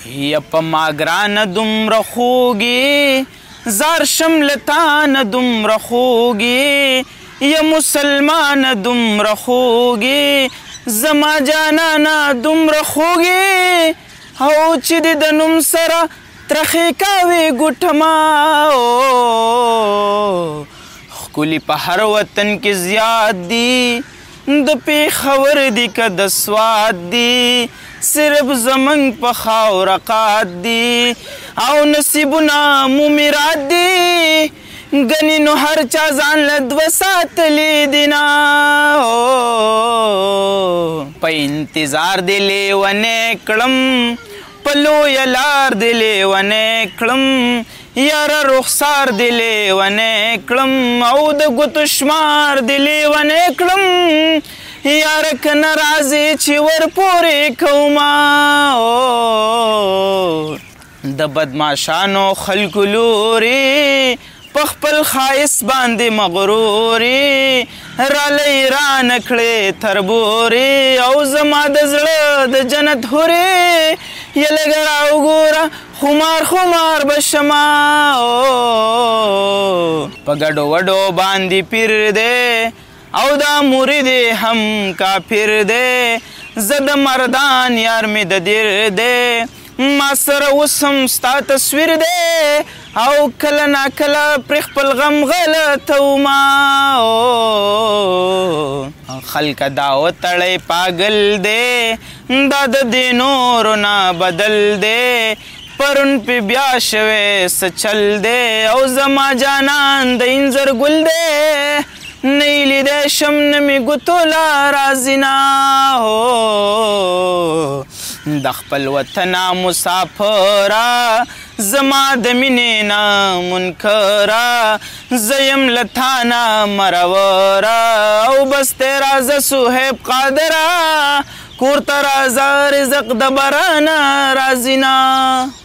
یا په ما ګرانه دومره خوږې زار شملتانه دومره خوږې یا مسلمانه دومره خوږې زما جانانه دومره خوږې او چې دې د نوم سره ترخې کاوې ګوټه ما ښکلي په هر وطن کې زیات دي د پېښور دي که د سوات دي صرف زمونږ په خاوره قات دي او نصیبونه مو میرات دي ګنې نو هر چا ځان له دوه ساتلي دي نه په انتظار دې لیونی کړم په لویه لار دې لیونی کړم یاره رخسار دې لیونی کړم او د ګوتو شمار دې لیونی کړم یاره که نه راځې چې ورپورې کومه د بدماشانو خلکو لورې په خپل ښایست باندې مغرورې رالی رانه کړې تربورې او زما د زړه د جنت هورې یا لږه راوګوره خمار خمار به شمه په ګډو وډو باندې پیر دی او دا مرید هم کافر دی زه د مردان یار مې د دیر دی ما سره اوس هم ستا تصویر دی او کله ناکله پرې خپل غم غلطومه خلکه دا وتړی پاگل دی دا د دې نورو نه بدل دی پرون پې بیا شوی څه چل دی او زما جانان د انځر ګل دی نه یې لیدی شم نه مې ګوتو لا راځي نه د خپل وطنه مسافره زما د مینې نه منکره زه یم له تا نه مروره او بس دی راځه صهیب قادره کور ته راځه رزق د بارانه راځي نه